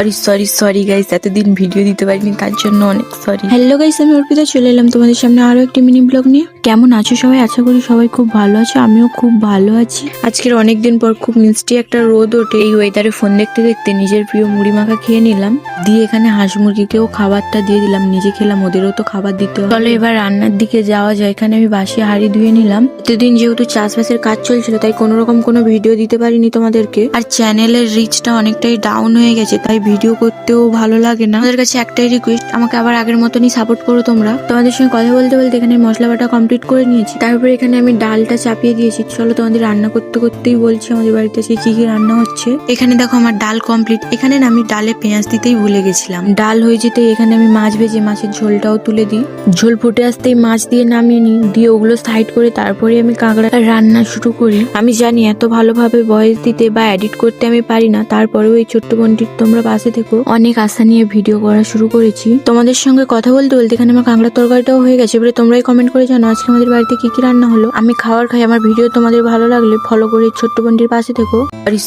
Sorry sorry guys, এতদিন video দিতে পারিনি তার জন্য অনেক সরি। হ্যালো গাইস, আমি অর্পিতা চলে এলাম তোমাদের সামনে আরো একটি মিনি ব্লগ নিয়ে। কেমন আছো সবাই? আশা করি সবাই খুব ভালো আছো, আমিও খুব ভালো আছি। আজকের অনেকদিন পর খুব মিষ্টি একটা রোদ ওঠে, এই ওয়েদারে ফোন দেখতে দেখতে নিজের প্রিয় মুড়ি মাখা খেয়ে নিলাম, দিয়ে এখানে হাঁস মুরগিকেও খাবারটা দিয়ে দিলাম, নিজে খেলাম, ওদেরও তো খাবার দিতে হবে। চলো এবার রান্নার দিকে যাওয়া যায়। এখানে আমি বাসি হাঁড়ি ধুয়ে নিলাম। এতদিন যেহেতু চাষবাসের কাজ চলছিল তাই কোনো রকম কোনো ভিডিও দিতে পারিনি তোমাদেরকে, আর চ্যানেলের রিচটা অনেকটাই ডাউন হয়ে গেছে, তাই ভিডিও করতেও ভালো লাগে না। আমাদের কাছে একটাই রিকোয়েস্ট, আমাকে আবার আগের মতনই সাপোর্ট করো তোমরা। তোমাদের সঙ্গে কথা বলতে বলতে এখানে মশলা বাটা কমপ্লিট করে নিয়েছি, তারপরে এখানে আমি ডালটা চাপিয়ে দিয়েছি। চলো তোমাদের রান্না করতে করতেই বলছি আমাদের বাড়িতে সেই কি কি রান্না হচ্ছে। এখানে দেখো আমার ডাল কমপ্লিট। এখানে না আমি ডালে পেঁয়াজ দিতেই ভুলে গেছিলাম। ডাল হয়ে যেতে এখানে আমি মাছ ভেজে মাছের ঝোলটাও তুলে দিই। ঝোল ফুটে আসতেই মাছ দিয়ে নামিয়ে নিই, দিয়ে ওগুলো সাইড করে তারপরে আমি কাঁকড়া রান্না শুরু করি। আমি জানি এত ভালোভাবে ভয়েস দিতে বা এডিট করতে আমি পারি না, তারপরেও এই ছোট্ট বোনটির তোমরা পাশে থেকো। অনেক আশা নিয়ে ভিডিও করা শুরু করেছি। তোমাদের সঙ্গে কথা বলতে বলতে এখানে আমার কাঁকড়ার তরকারিটাও হয়ে গেছে। এবারে তোমরাই কমেন্ট করে জানো আজকে আমাদের বাড়িতে কি কি রান্না হলো। আমি খাবার খাই, আমার ভিডিও তোমাদের ভালো লাগলে ফলো করে এই ছোট্ট বোনটির পাশে থেকো।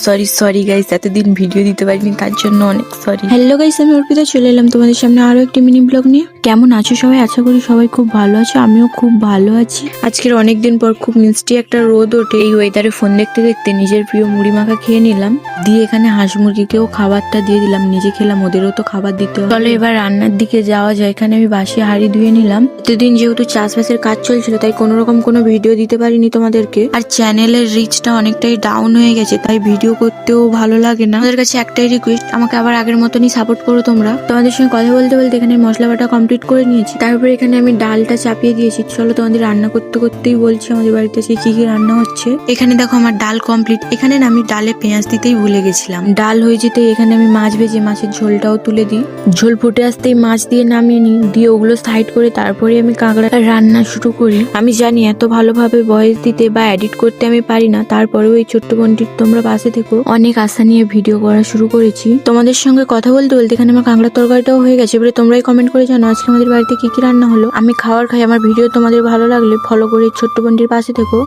সরি সরি গাইস, এতদিন ভিডিও দিতে পারিনি তার জন্য অনেক সরি। হ্যালো গাইস, আমি অর্পিতা চলে এলাম তোমাদের সামনে আরো একটি মিনি ব্লগ নিয়ে। কেমন আছো সবাই? আশা করি সবাই খুব ভালো আছো, আমিও খুব ভালো আছি। আজকের অনেকদিন পর খুব মিষ্টি একটা রোদ ওঠে, এই ওয়েদারে ফোন দেখতে দেখতে নিজের প্রিয় মুড়ি মাখা খেয়ে নিলাম, দিয়ে এখানে হাঁস মুরগিকেও খাবারটা দিয়ে দিলাম, নিজে খেলাম, ওদেরও তো খাবার দিতে হবে। চলো এবার রান্নার দিকে যাওয়া যায়। এখানে আমি বাসি হাঁড়ি ধুয়ে নিলাম। এতদিন যেহেতু চাষবাসের কাজ চলছিল তাই কোনো রকম কোনো ভিডিও দিতে পারিনি তোমাদেরকে, আর চ্যানেলের রিচটা অনেকটাই ডাউন হয়ে গেছে, তাই ভিডিও করতেও ভালো লাগে না। আমাদের কাছে একটাই রিকোয়েস্ট, আমাকে আবার আগের মতনই সাপোর্ট করো তোমরা। তোমাদের সঙ্গে কথা বলতে বলতে এখানে মশলা বাটা কমপ্লিট করে নিয়েছি, তারপরে এখানে আমি ডালটা চাপিয়ে দিয়েছি। চলো তোমাদের রান্না করতে করতেই বলছি আমাদের বাড়িতে সেই কি কি রান্না হচ্ছে। এখানে দেখো আমার ডাল কমপ্লিট। এখানে না আমি ডালে পেঁয়াজ দিতেই ভুলে গেছিলাম। ডাল হয়ে যেতে এখানে আমি মাছ ভেজে মাছের ঝোলটাও তুলে দিই। ঝোল ফুটে আসতেই মাছ দিয়ে নামিয়ে নিই, দিয়ে ওগুলো সাইড করে তারপরে আমি কাঁকড়া রান্না শুরু করি। আমি জানি এত ভালোভাবে ভয়েস দিতে বা এডিট করতে আমি পারি না, তারপরেও এই ছোট্ট বোনটির তোমরা পাশে থেকো। অনেক আশা নিয়ে ভিডিও করা শুরু করেছি। তোমাদের সঙ্গে কথা বলতে বলতে এখানে আমার কাঁকড়ার তরকারিটাও হয়ে গেছে। এবারে তোমরাই কমেন্ট করে জানো আজকে আমাদের বাড়িতে কি কি রান্না হলো। আমি খাবার খাই, আমার ভিডিও তোমাদের ভালো লাগলে ফলো করে এই ছোট্ট বোনটির পাশে থেকো।